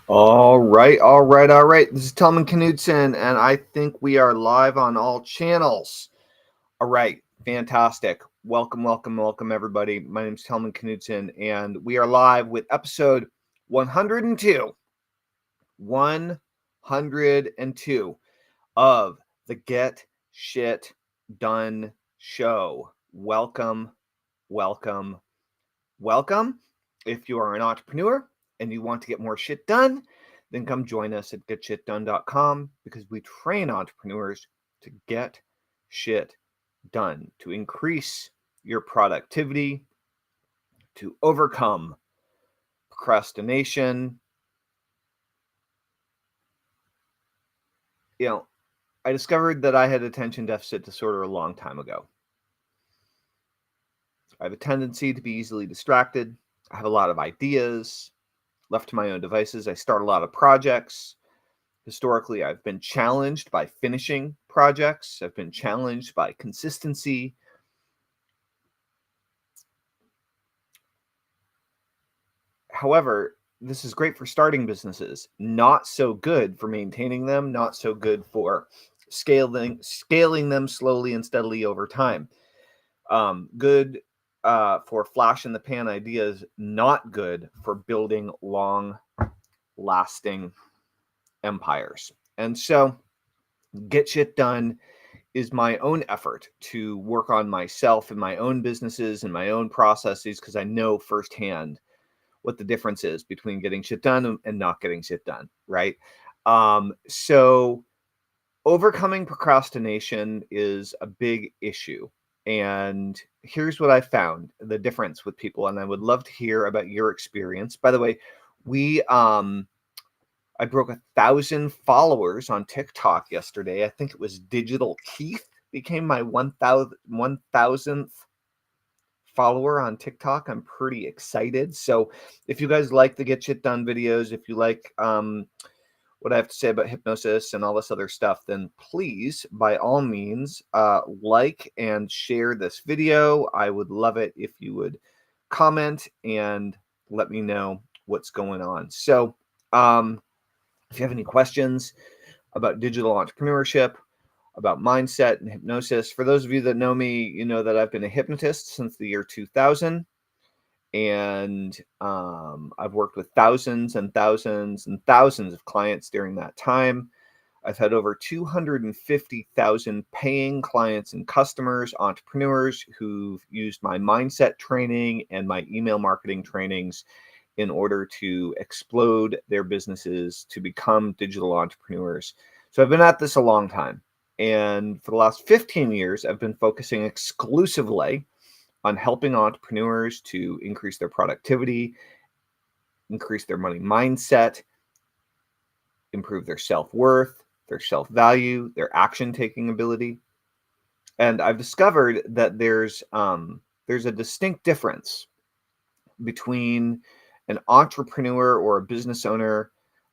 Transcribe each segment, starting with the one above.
All right. This is Telman Knudsen, and I think we are live on all channels. All right, fantastic. Welcome, everybody. My name is Telman Knudsen, and we are live with episode 102. 102 of the Get Shit Done show. Welcome. If you are an entrepreneur and you want to get more shit done, then come join us at getshitdone.com because we train entrepreneurs to get shit done, to increase your productivity, to overcome procrastination. You know, I discovered that I had attention deficit disorder a long time ago. I have a tendency to be easily distracted. I have a lot of ideas. Left to my own devices, I start a lot of projects. Historically, I've been challenged by finishing projects. I've been challenged by consistency. However, this is great for starting businesses, not so good for maintaining them, not so good for scaling them slowly and steadily over time. Good for flash in the pan ideas, not good for building long lasting empires. And so, Get Shit Done is my own effort to work on myself and my own businesses and my own processes because I know firsthand what the difference is between getting shit done and not getting shit done, right? So overcoming procrastination is a big issue. And here's what I found the difference with people, and I would love to hear about your experience. By the way, I broke 1,000 followers on TikTok yesterday. I think it was Digital Keith became my 1,000th follower on TikTok. I'm pretty excited. So if you guys like the Get Shit Done videos, if you like what I have to say about hypnosis and all this other stuff, then please, by all means, like and share this video. I would love it if you would comment and let me know what's going on. So, if you have any questions about digital entrepreneurship, about mindset and hypnosis, for those of you that know me, you know that I've been a hypnotist since the year 2000. And I've worked with thousands and thousands and thousands of clients during that time. I've had over 250,000 paying clients and customers, entrepreneurs who've used my mindset training and my email marketing trainings in order to explode their businesses to become digital entrepreneurs. So I've been at this a long time. And for the last 15 years, I've been focusing exclusively on helping entrepreneurs to increase their productivity, increase their money mindset, improve their self-worth, their self-value, their action-taking ability. And I've discovered that there's a distinct difference between an entrepreneur or a business owner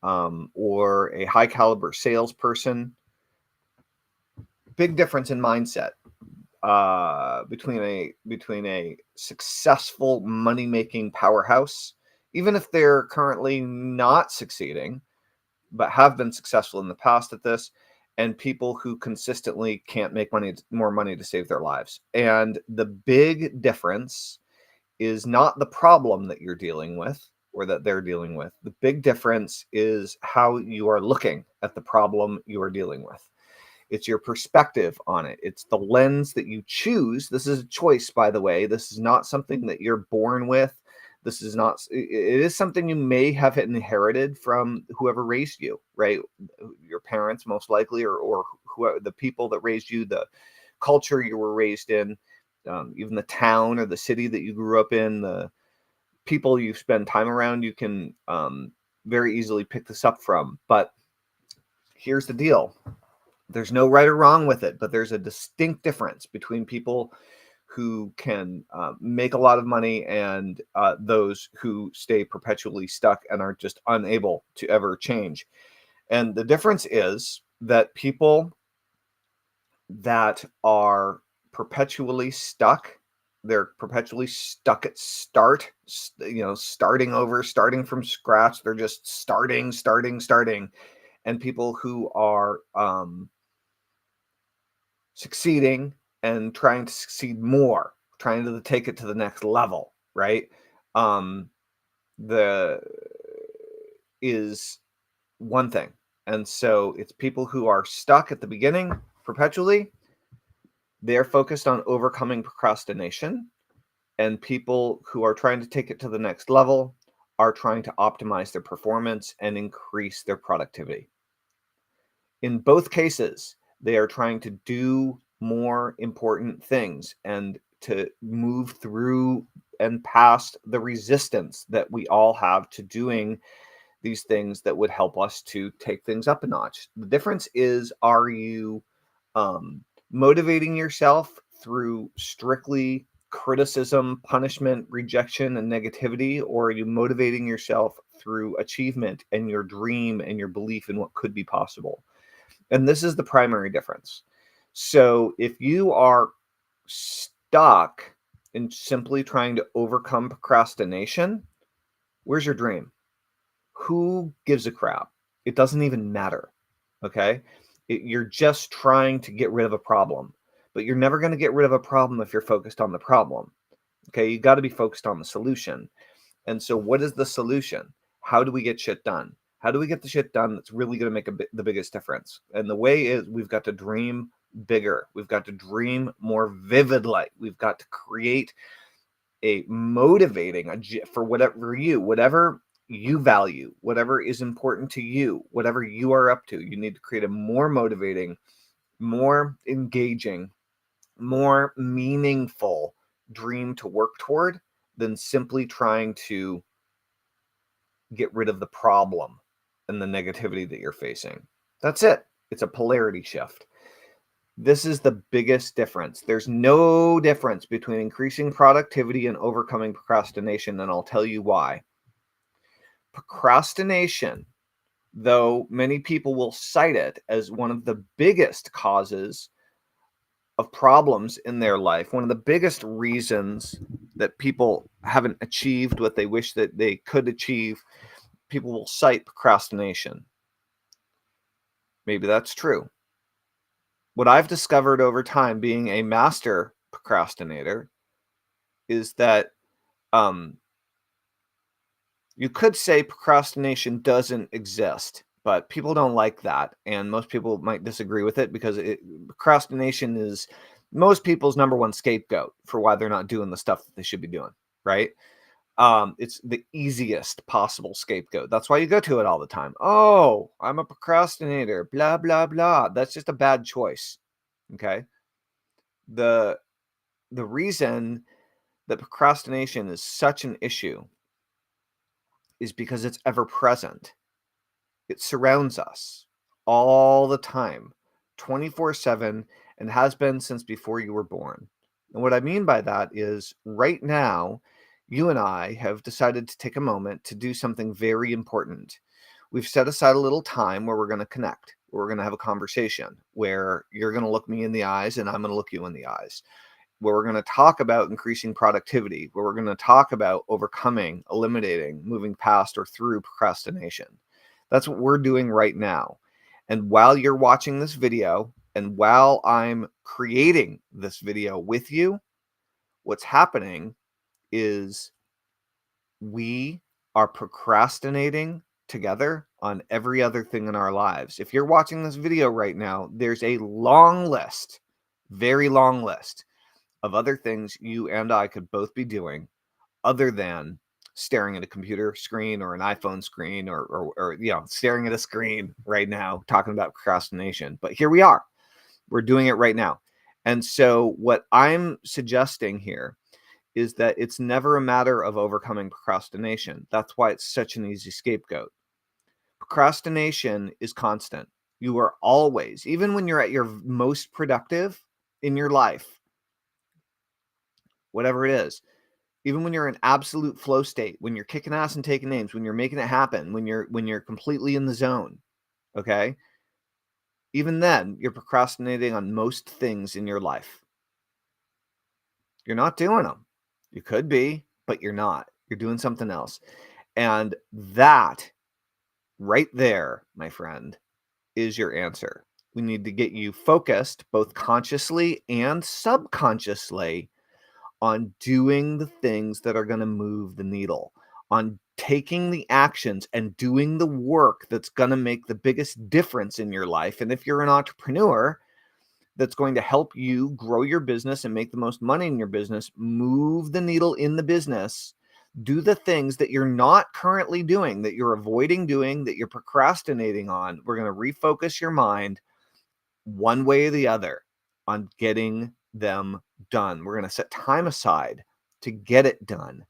or a high caliber salesperson. Big difference in mindset between a successful money making powerhouse, even if they're currently not succeeding, but have been successful in the past at this, and people who consistently can't make more money to save their lives. And the big difference is not the problem that you're dealing with or that they're dealing with. The big difference is how you are looking at the problem you are dealing with. It's your perspective on it. It's the lens that you choose. This is a choice, by the way. This is not something that you're born with. This is not, it is something you may have inherited from whoever raised you, right? Your parents, most likely, or whoever, the people that raised you, the culture you were raised in, even the town or the city that you grew up in, the people you spend time around, you can very easily pick this up from. But here's the deal. There's no right or wrong with it, but there's a distinct difference between people who can make a lot of money and those who stay perpetually stuck and are just unable to ever change. And the difference is that people that are perpetually stuck they're perpetually stuck at starting over, starting from scratch. They're just starting. And people who are succeeding and trying to succeed more, trying to take it to the next level, right? The is one thing. And so it's people who are stuck at the beginning perpetually. They're focused on overcoming procrastination. And people who are trying to take it to the next level are trying to optimize their performance and increase their productivity. In both cases, they are trying to do more important things and to move through and past the resistance that we all have to doing these things that would help us to take things up a notch. The difference is, are you motivating yourself through strictly criticism, punishment, rejection, and negativity, or are you motivating yourself through achievement and your dream and your belief in what could be possible? And this is the primary difference. So if you are stuck in simply trying to overcome procrastination, where's your dream? Who gives a crap? It doesn't even matter. Okay? You're just trying to get rid of a problem, but you're never going to get rid of a problem if you're focused on the problem. Okay? You got to be focused on the solution. And so what is the solution? How do we get shit done? How do we get the shit done that's really going to make the biggest difference? And the way is, we've got to dream bigger. We've got to dream more vividly. We've got to create a motivating for whatever you value, whatever is important to you, whatever you are up to. You need to create a more motivating, more engaging, more meaningful dream to work toward than simply trying to get rid of the problem and the negativity that you're facing. That's it. It's a polarity shift. This is the biggest difference. There's no difference between increasing productivity and overcoming procrastination, and I'll tell you why. Procrastination, though many people will cite it as one of the biggest causes of problems in their life, one of the biggest reasons that people haven't achieved what they wish that they could achieve, people will cite procrastination. Maybe that's true. What I've discovered over time, being a master procrastinator, is that you could say procrastination doesn't exist, but people don't like that. And most people might disagree with it because procrastination is most people's number one scapegoat for why they're not doing the stuff that they should be doing, right? It's the easiest possible scapegoat. That's why you go to it all the time. Oh, I'm a procrastinator, blah, blah, blah. That's just a bad choice. Okay. The reason that procrastination is such an issue is because it's ever present. It surrounds us all the time, 24/7, and has been since before you were born. And what I mean by that is, right now, you and I have decided to take a moment to do something very important. We've set aside a little time where we're going to connect, where we're going to have a conversation, where you're going to look me in the eyes and I'm going to look you in the eyes, where we're going to talk about increasing productivity, where we're going to talk about overcoming, eliminating, moving past or through procrastination. That's what we're doing right now. And while you're watching this video, and while I'm creating this video with you, what's happening is we are procrastinating together on every other thing in our lives. If you're watching this video right now, there's a long list, very long list of other things you and I could both be doing other than staring at a computer screen or an iPhone screen or staring at a screen right now talking about procrastination. But here we are. We're doing it right now. And so what I'm suggesting here is that it's never a matter of overcoming procrastination. That's why it's such an easy scapegoat. Procrastination is constant. You are always, even when you're at your most productive in your life, whatever it is, even when you're in absolute flow state, when you're kicking ass and taking names, when you're making it happen, when you're completely in the zone, okay? Even then, you're procrastinating on most things in your life. You're not doing them. You could be, but you're not. You're doing something else. And that right there, my friend, is your answer. We need to get you focused both consciously and subconsciously on doing the things that are going to move the needle, on taking the actions and doing the work that's going to make the biggest difference in your life. And if you're an entrepreneur, that's going to help you grow your business and make the most money in your business, move the needle in the business, do the things that you're not currently doing, that you're avoiding doing, that you're procrastinating on. We're going to refocus your mind one way or the other on getting them done. We're going to set time aside to get it done.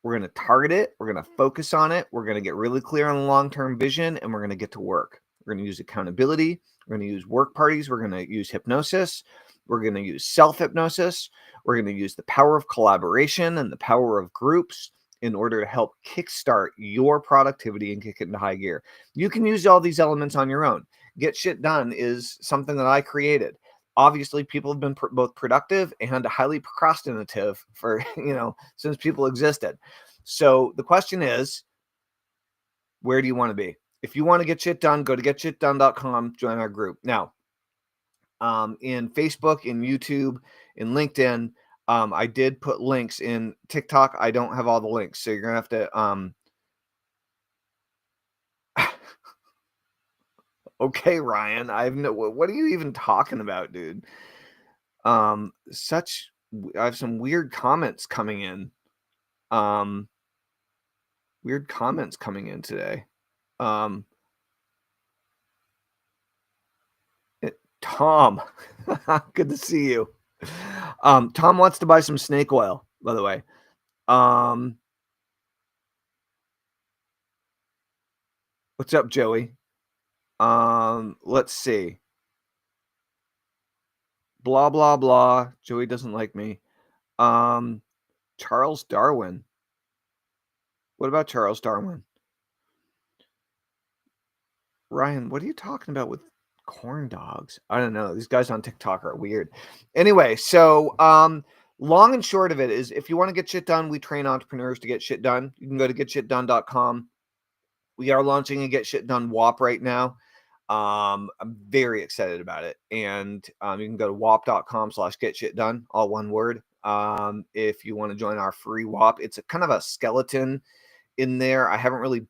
We're going to target it. We're going to focus on it. We're going to get really clear on the long-term vision, and we're going to get to work. We're going to use accountability. We're going to use work parties. We're going to use hypnosis. We're going to use self-hypnosis. We're going to use the power of collaboration and the power of groups in order to help kickstart your productivity and kick it into high gear. You can use all these elements on your own. Get Shit Done is something that I created. Obviously, people have been both productive and highly procrastinative for, since people existed. So the question is, where do you want to be? If you want to get shit done, go to getshitdone.com, join our group. Now, in Facebook, in YouTube, in LinkedIn, I did put links. In TikTok, I don't have all the links. So you're going to have to, okay, Ryan, what are you even talking about, dude? I have some weird comments coming in. Weird comments coming in today. Tom, good to see you. Tom wants to buy some snake oil, by the way. What's up, Joey? Let's see. Blah, blah, blah. Joey doesn't like me. Charles Darwin. What about Charles Darwin? Ryan, what are you talking about with corn dogs? I don't know. These guys on TikTok are weird. Anyway, so long and short of it is, if you want to get shit done, we train entrepreneurs to get shit done. You can go to getshitdone.com. We are launching a Get Shit Done WAP right now. I'm very excited about it. And you can go to wap.com/getshitdone, all one word. If you want to join our free WAP, it's a kind of a skeleton in there. I haven't really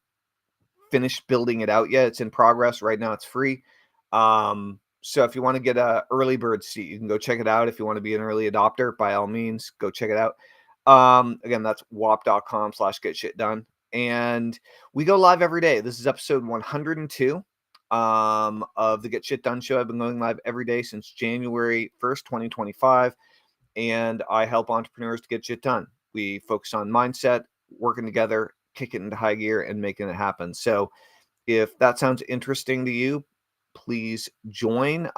finished building it out yet. It's in progress right now. It's free. So if you want to get a early bird seat, you can go check it out. If you want to be an early adopter, by all means, go check it out. Again, that's wap.com/getshitdone. And we go live every day. This is episode 102 of the Get Shit Done show. I've been going live every day since January 1st, 2025. And I help entrepreneurs to get shit done. We focus on mindset, working together, kick it into high gear, and making it happen. So if that sounds interesting to you, please join.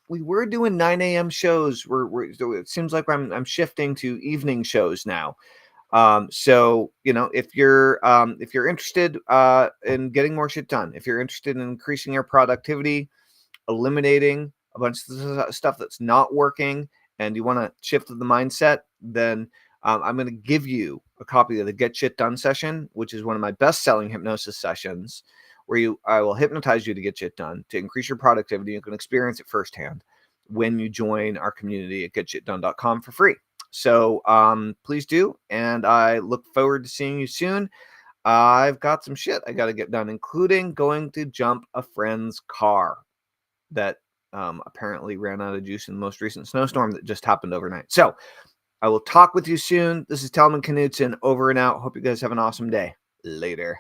We were doing 9 a.m. shows. So it seems like I'm shifting to evening shows now. So if you're interested in getting more shit done, if you're interested in increasing your productivity, eliminating a bunch of stuff that's not working, and you want to shift the mindset, then I'm going to give you a copy of the Get Shit Done session, which is one of my best-selling hypnosis sessions, where I will hypnotize you to get shit done, to increase your productivity. You can experience it firsthand when you join our community at getshitdone.com for free. So please do, and I look forward to seeing you soon. I've got some shit I got to get done, including going to jump a friend's car that apparently ran out of juice in the most recent snowstorm that just happened overnight. So I will talk with you soon. This is Talman Knutson, over and out. Hope you guys have an awesome day. Later.